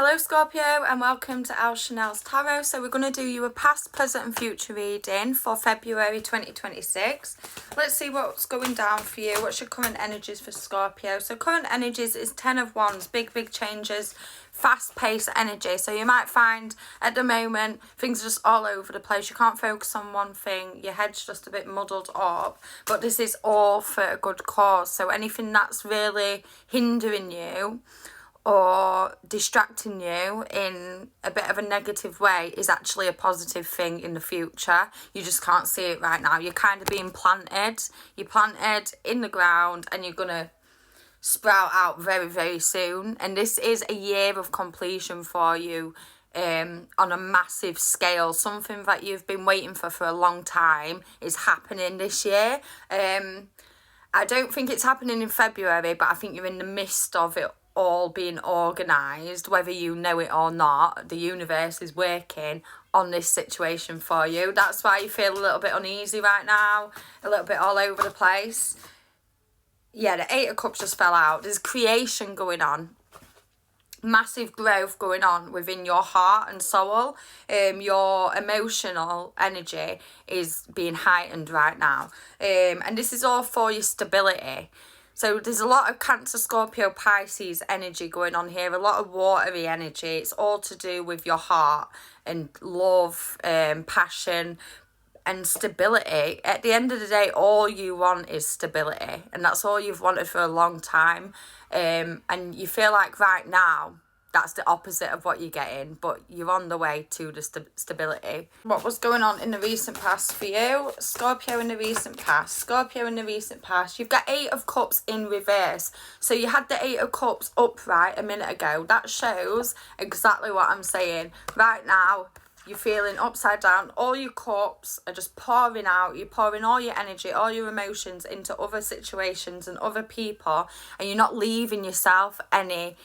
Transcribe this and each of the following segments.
Hello Scorpio and welcome to Al Chanel's Tarot. So we're going to do you a past, present and future reading for February 2026. Let's see what's going down for you. What's your current energies for Scorpio? So current energies is 10 of Wands, big changes, fast-paced energy. So you might find at the moment things are just all over the place. You can't focus on one thing. Your head's just a bit muddled up. But this is all for a good cause. So anything that's really hindering you or distracting you in a bit of a negative way is actually a positive thing in the future. You just can't see it right now. You're kind of being planted. You're planted in the ground and you're going to sprout out very soon. And this is a year of completion for you on a massive scale. Something that you've been waiting for a long time is happening this year. I don't think it's happening in February, but I think you're in the midst of it all being organised, whether you know it or not. The universe is working on this situation for you. That's why you feel a little bit uneasy right now, a little bit all over the place. Yeah, the Eight of Cups just fell out. There's creation going on, massive growth going on within your heart and soul. Your emotional energy is being heightened right now, and this is all for your stability. So there's a lot of Cancer, Scorpio, Pisces energy going on here, a lot of watery energy. It's all to do with your heart and love, passion and stability. At the end of the day, all you want is stability, and that's all you've wanted for a long time. And you feel like right now, that's the opposite of what you're getting, but you're on the way to the stability. What was going on in the recent past for you? Scorpio in the recent past. Scorpio in the recent past. You've got Eight of Cups in reverse. So you had the Eight of Cups upright a minute ago. That shows exactly what I'm saying. Right now, you're feeling upside down. All your cups are just pouring out. You're pouring all your energy, all your emotions into other situations and other people, and you're not leaving yourself any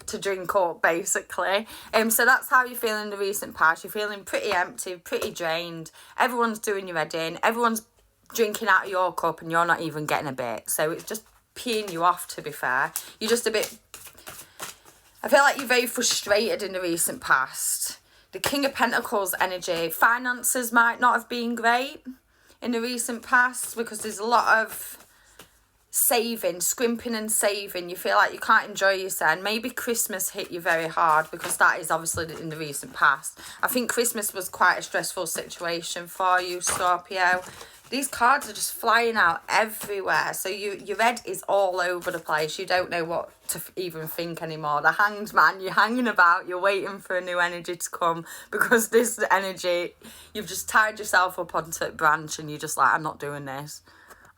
to drink up, basically. So that's how you feel in the recent past. You're feeling pretty empty, pretty drained. Everyone's doing your wedding. Everyone's drinking out of your cup and you're not even getting a bit. So it's just peeing you off, to be fair. You're just a bit... I feel like you're very frustrated in the recent past. The King of Pentacles energy. Finances might not have been great in the recent past because there's a lot of saving, scrimping and saving. You feel like you can't enjoy yourself. Maybe Christmas hit you very hard because that is obviously in the recent past. I think Christmas was quite a stressful situation for you, Scorpio. These cards are just flying out everywhere. So your head is all over the place. You don't know what to even think anymore. The Hanged Man, you're hanging about. You're waiting for a new energy to come because this energy, you've just tied yourself up onto a branch and you're just like, I'm not doing this.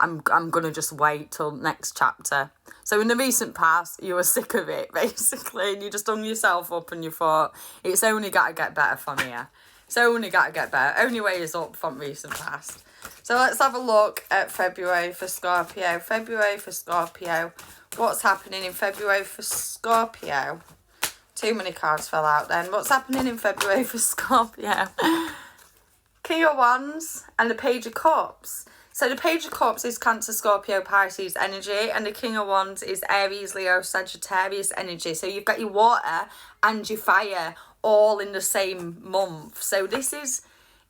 I'm going to just wait till next chapter. So in the recent past, you were sick of it, basically. And you just hung yourself up and you thought, it's only got to get better from here. It's only got to get better. Only way is up from recent past. So let's have a look at February for Scorpio. February for Scorpio. What's happening in February for Scorpio? Too many cards fell out then. What's happening in February for Scorpio? King of Wands and the Page of Cups. So the Page of Cups is Cancer, Scorpio, Pisces energy, and the King of Wands is Aries, Leo, Sagittarius energy. So you've got your water and your fire all in the same month. So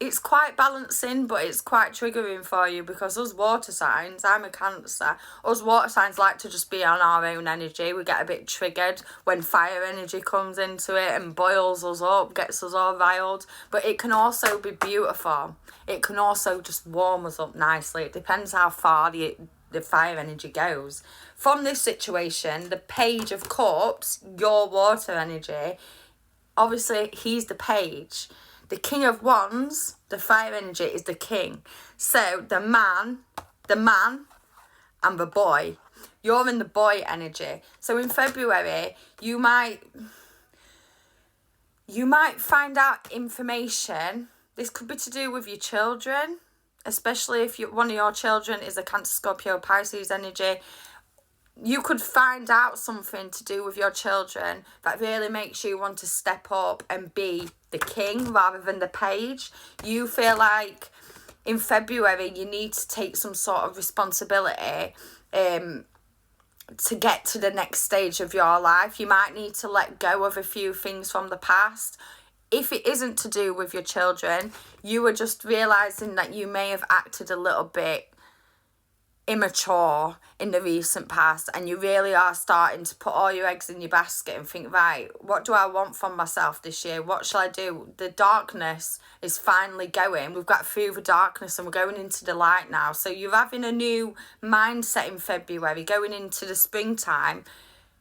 it's quite balancing, but it's quite triggering for you because us water signs, I'm a Cancer, us water signs like to just be on our own energy. We get a bit triggered when fire energy comes into it and boils us up, gets us all riled. But it can also be beautiful. It can also just warm us up nicely. It depends how far the fire energy goes. From this situation, the Page of Cups, your water energy, obviously he's the page. The King of Wands, the fire energy, is the king. So the man and the boy, you're in the boy energy. So in February, you might find out information. This could be to do with your children, especially if one of your children is a Cancer, Scorpio, Pisces energy. You could find out something to do with your children that really makes you want to step up and be the king rather than the page. You feel like in February you need to take some sort of responsibility to get to the next stage of your life. You might need to let go of a few things from the past. If it isn't to do with your children, you are just realising that you may have acted a little bit immature in the recent past, and you really are starting to put all your eggs in your basket and think, right, what do I want from myself this year? What shall I do? The darkness is finally going. We've got through the darkness and we're going into the light now. So you're having a new mindset in February, going into the springtime,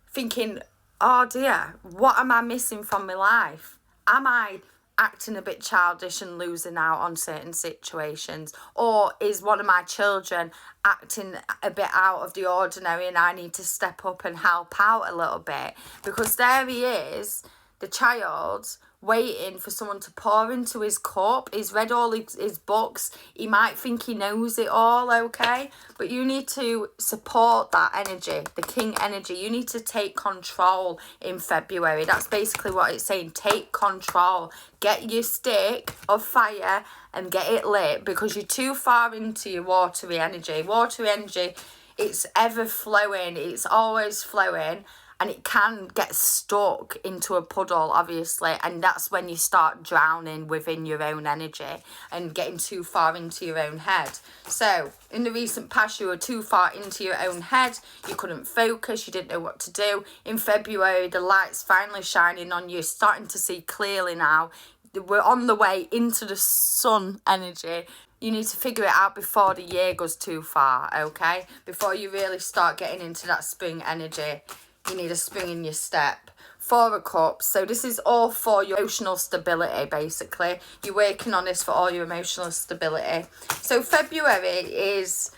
thinking, oh dear, what am I missing from my life? Am I acting a bit childish and losing out on certain situations? Or is one of my children acting a bit out of the ordinary and I need to step up and help out a little bit? Because there he is, the child, waiting for someone to pour into his cup. He's read all his books. He might think he knows it all, okay? But you need to support that energy, the king energy. You need to take control in February. That's basically what it's saying. Take control. Get your stick of fire and get it lit, because you're too far into your watery energy. Watery energy, it's ever flowing. It's always flowing. And it can get stuck into a puddle, obviously, and that's when you start drowning within your own energy and getting too far into your own head. So, in the recent past, you were too far into your own head, you couldn't focus, you didn't know what to do. In February, the light's finally shining on you, starting to see clearly now. We're on the way into the sun energy. You need to figure it out before the year goes too far, okay? Before you really start getting into that spring energy. You need a spring in your step. Four of Cups. So this is all for your emotional stability, basically. You're working on this for all your emotional stability. So February is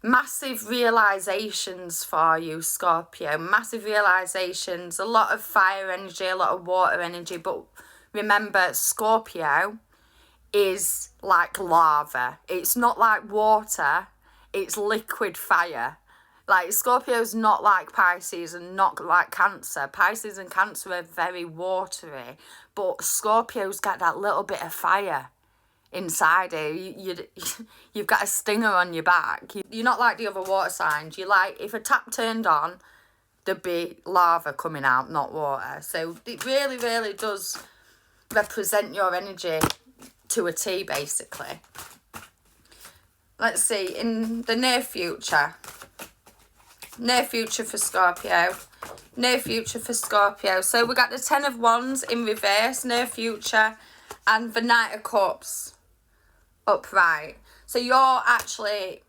massive realizations for you, Scorpio. Massive realizations. A lot of fire energy, a lot of water energy. But remember, Scorpio is like lava. It's not like water. It's liquid fire. Like, Scorpio's not like Pisces and not like Cancer. Pisces and Cancer are very watery, but Scorpio's got that little bit of fire inside it. You've got a stinger on your back. You're not like the other water signs. You're like, if a tap turned on, there'd be lava coming out, not water. So it really, really does represent your energy to a T, basically. Let's see, in the near future... Near future for Scorpio. Near future for Scorpio. So we got the Ten of Wands in reverse, near future, and the Knight of Cups upright. So you're actually,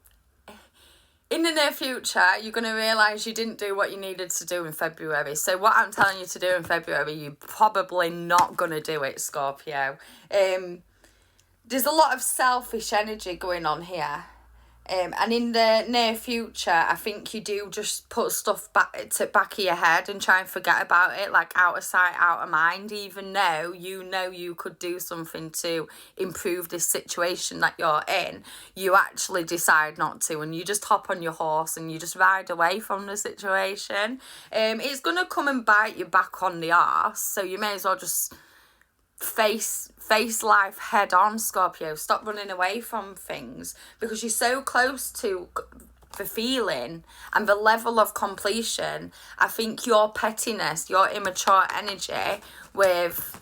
in the near future, you're going to realise you didn't do what you needed to do in February. So what I'm telling you to do in February, you're probably not going to do it, Scorpio. There's a lot of selfish energy going on here. And in the near future, I think you do just put stuff back of your head and try and forget about it, like out of sight, out of mind, even though you could do something to improve this situation that you're in. You actually decide not to, and you just hop on your horse and you just ride away from the situation. It's going to come and bite you back on the arse, so you may as well just face life head on, Scorpio. Stop running away from things, because you're so close to the feeling and the level of completion. I think your pettiness, your immature energy with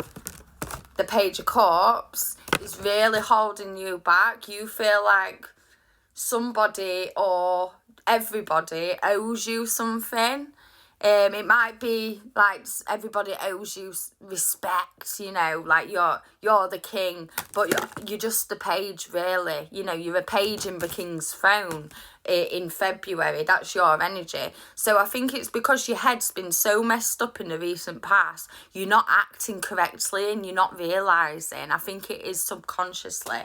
the Page of Cups is really holding you back. You feel like somebody or everybody owes you something. It might be like everybody owes you respect, like you're the king, but you're just the page, really. You're a page in the king's throne in February. That's your energy. So I think it's because your head's been so messed up in the recent past, you're not acting correctly and you're not realising. I think it is subconsciously.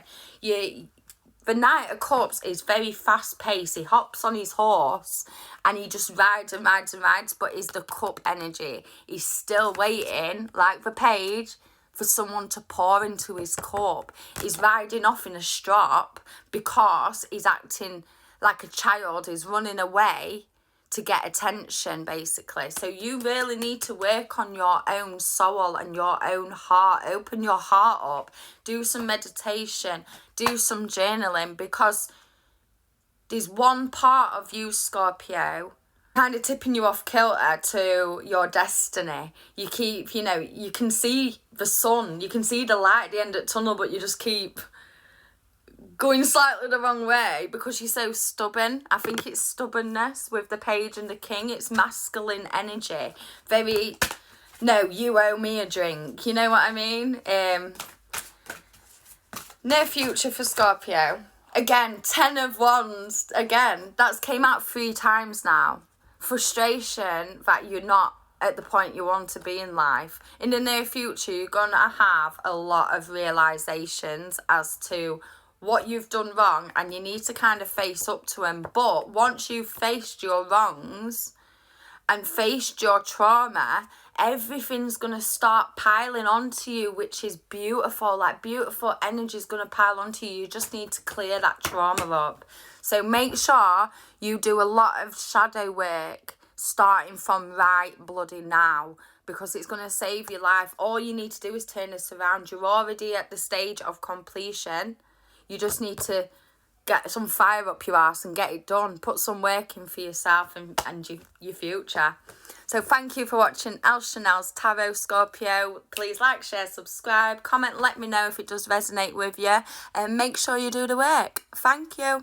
The Knight of Cups is very fast-paced. He hops on his horse and he just rides and rides and rides, but is the cup energy. He's still waiting, like the page, for someone to pour into his cup. He's riding off in a strop because he's acting like a child. He's running away to get attention, basically. So you really need to work on your own soul and your own heart. Open your heart up. Do some meditation. Do some journaling, because there's one part of you, Scorpio, kind of tipping you off kilter to your destiny. You keep, you know, you can see the sun, you can see the light at the end of the tunnel, but you just keep going slightly the wrong way because you're so stubborn. I think it's stubbornness with the page and the king. It's masculine energy. Very, no, you owe me a drink. You know what I mean? Near future for Scorpio. Again, 10 of Wands. Again, that's came out 3 times now. Frustration that you're not at the point you want to be in life. In the near future, you're going to have a lot of realizations as to what you've done wrong, and you need to kind of face up to them. But once you've faced your wrongs and faced your trauma, everything's going to start piling onto you, which is beautiful. Like, beautiful energy is going to pile onto you. You just need to clear that trauma up. So make sure you do a lot of shadow work starting from right bloody now, because it's going to save your life. All you need to do is turn this around. You're already at the stage of completion. You just need to get some fire up your arse and get it done. Put some work in for yourself and your future. So thank you for watching Elle Chanel's Tarot Scorpio. Please like, share, subscribe, comment, let me know if it does resonate with you. And make sure you do the work. Thank you.